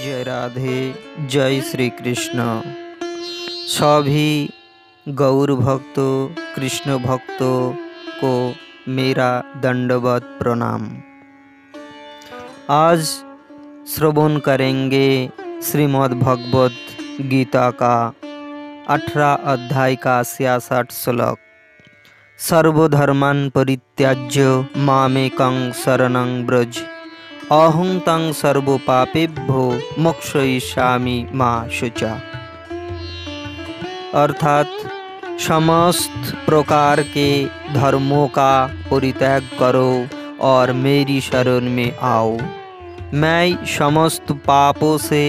जय राधे, जय श्री कृष्ण। सभी गौर भक्तों, कृष्ण भक्तों को मेरा दंडवत प्रणाम। आज श्रवण करेंगे श्रीमद् भगवत गीता का 18 अध्याय का 66 श्लोक। सर्वधर्मान् परित्याज्य मामेकं शरणं व्रज अहं तं सर्वपापेभ्यो मोक्षयिष्यामि मा शुचा। अर्थात समस्त प्रकार के धर्मों का परित्याग करो और मेरी शरण में आओ, मैं समस्त पापों से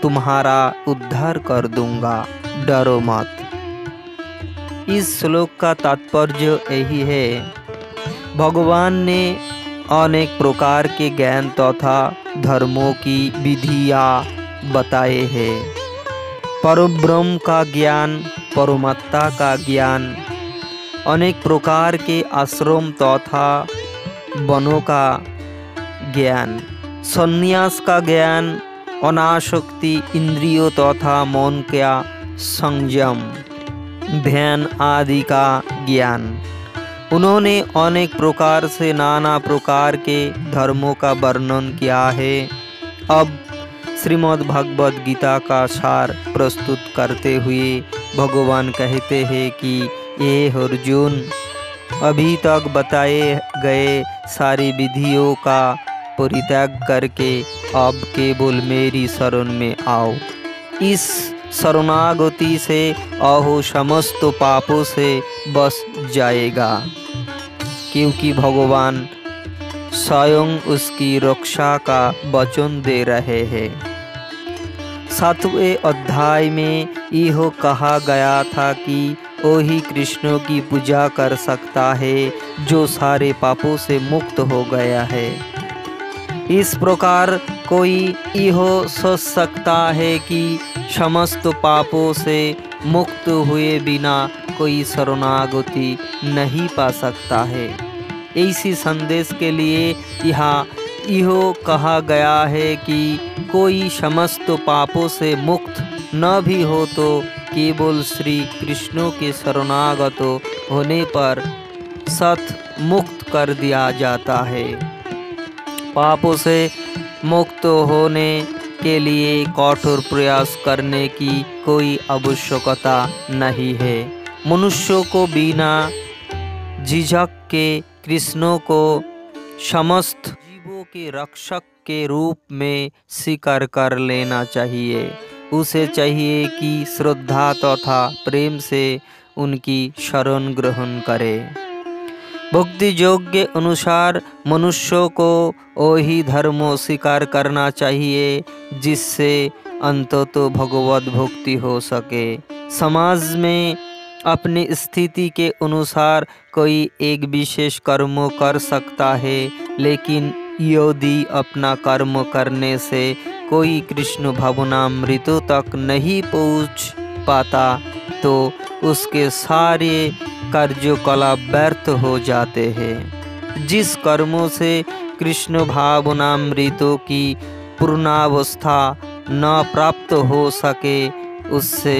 तुम्हारा उद्धार कर दूंगा, डरो मत। इस श्लोक का तात्पर्य यही है, भगवान ने अनेक प्रकार के ज्ञान तथा धर्मों की विधियाँ बताए हैं। परब्रह्म का ज्ञान, परमात्मा का ज्ञान, अनेक प्रकार के आश्रम तथा वनों का ज्ञान, संन्यास का ज्ञान, अनासक्ति, इंद्रियों तथा मन का संयम, ध्यान आदि का ज्ञान। उन्होंने अनेक प्रकार से नाना प्रकार के धर्मों का वर्णन किया है। अब श्रीमद् भगवद गीता का सार प्रस्तुत करते हुए भगवान कहते हैं कि ये अर्जुन, अभी तक बताए गए सारी विधियों का परित्याग करके अब केवल मेरी शरण में आओ। इस शरणागति से अहो समस्त पापों से बच जाएगा, क्योंकि भगवान स्वयं उसकी रक्षा का वचन दे रहे हैं। 7वें अध्याय में यह कहा गया था कि वही कृष्ण की पूजा कर सकता है जो सारे पापों से मुक्त हो गया है। इस प्रकार कोई यह सोच सकता है कि समस्त पापों से मुक्त हुए बिना कोई शरणागति नहीं पा सकता है। इसी संदेश के लिए यहाँ यह कहा गया है कि कोई समस्त पापों से मुक्त न भी हो तो केवल श्री कृष्ण के शरणागत होने पर सत मुक्त कर दिया जाता है। पापों से मुक्त होने के लिए कठोर प्रयास करने की कोई आवश्यकता नहीं है। मनुष्यों को बिना झिझक के कृष्ण को समस्त जीवों के रक्षक के रूप में स्वीकार कर लेना चाहिए। उसे चाहिए कि श्रद्धा तथा प्रेम से उनकी शरण ग्रहण करे। भक्ति योग के अनुसार मनुष्यों को वही धर्म स्वीकार करना चाहिए जिससे अंततः भगवत भक्ति हो सके। समाज में अपनी स्थिति के अनुसार कोई एक विशेष कर्म कर सकता है, लेकिन यदि अपना कर्म करने से कोई कृष्ण भावनामृत तक नहीं पहुँच पाता तो उसके सारे कार्यकलाप व्यर्थ हो जाते हैं। जिस कर्मों से कृष्ण भावनामृतों की पूर्णावस्था न प्राप्त हो सके उससे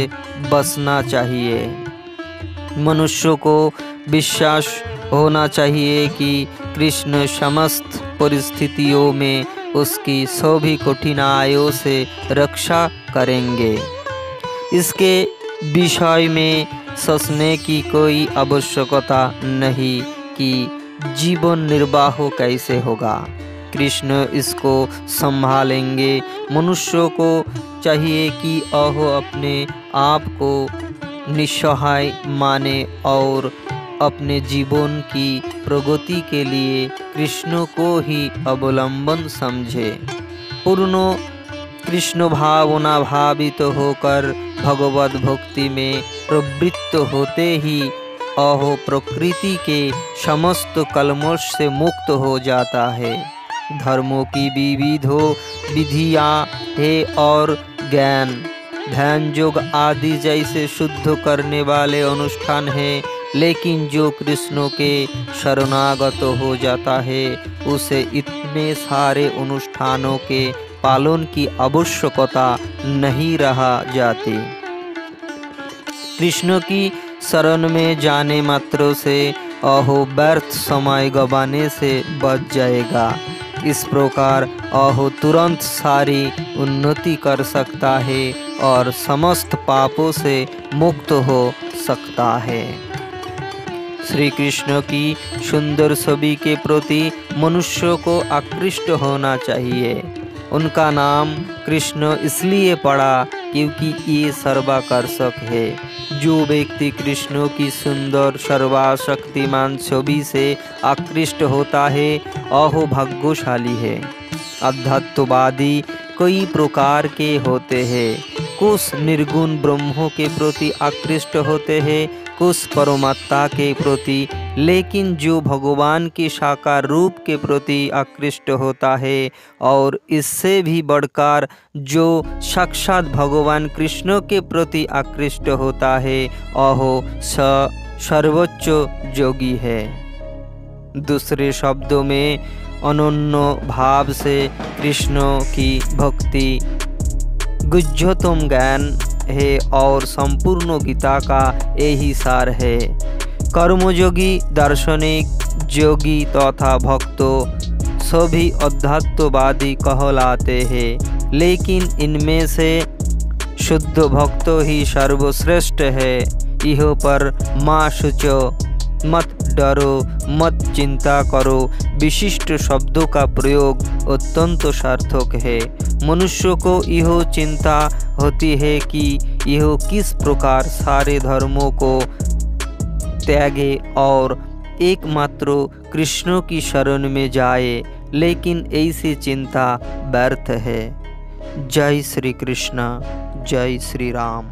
बचना चाहिए। मनुष्य को विश्वास होना चाहिए कि कृष्ण समस्त परिस्थितियों में उसकी सभी कठिनाइयों से रक्षा करेंगे। इसके विषय में सोचने की कोई आवश्यकता नहीं कि जीवन निर्वाह कैसे होगा, कृष्ण इसको संभालेंगे। मनुष्यों को चाहिए कि वह अपने आप को निस्सहाय माने और अपने जीवन की प्रगति के लिए कृष्ण को ही अवलंबन समझे। पूर्ण कृष्ण भावना भावित होकर भगवत भक्ति में प्रवृत्त होते ही अहो प्रकृति के समस्त कलमश से मुक्त हो जाता है। धर्मों की विविधों विधियाँ है और ज्ञान, ध्यान, योग आदि जैसे शुद्ध करने वाले अनुष्ठान हैं, लेकिन जो कृष्ण के शरणागत हो जाता है उसे इतने सारे अनुष्ठानों के पालन की आवश्यकता नहीं रहा जाती। कृष्ण की शरण में जाने मात्र से अहो व्यर्थ समय गंवाने से बच जाएगा। इस प्रकार अहो तुरंत सारी उन्नति कर सकता है और समस्त पापों से मुक्त हो सकता है। श्री कृष्ण की सुंदर छवि के प्रति मनुष्य को आकृष्ट होना चाहिए। उनका नाम कृष्ण इसलिए पड़ा क्योंकि ये सर्वाकर्षक है। जो व्यक्ति कृष्ण की सुंदर सर्वशक्तिमान छवि से आकृष्ट होता है अहो भाग्यशाली है। अध्यात्मवादी कई प्रकार के होते हैं। कुछ निर्गुण ब्रह्मों के प्रति आकृष्ट होते हैं, कुछ परमात्मा के प्रति, लेकिन जो भगवान के साकार रूप के प्रति आकृष्ट होता है और इससे भी बढ़कर जो साक्षात भगवान कृष्ण के प्रति आकृष्ट होता है अहो सर्वोच्च योगी है। दूसरे शब्दों में अनन्य भाव से कृष्ण की भक्ति गुह्यतम ज्ञान है और संपूर्ण गीता का यही सार है। कर्मयोगी, दार्शनिक, योगी तथा भक्तों सभी अध्यात्मवादी कहलाते हैं, लेकिन इनमें से शुद्ध भक्त ही सर्वश्रेष्ठ है। इह पर माँ सोचो, मत डरो, मत चिंता करो विशिष्ट शब्दों का प्रयोग अत्यंत सार्थक है। मनुष्य को यह चिंता होती है कि यह किस प्रकार सारे धर्मों को त्यागे और एकमात्र कृष्ण की शरण में जाए, लेकिन ऐसी चिंता व्यर्थ है। जय श्री कृष्ण, जय श्री राम।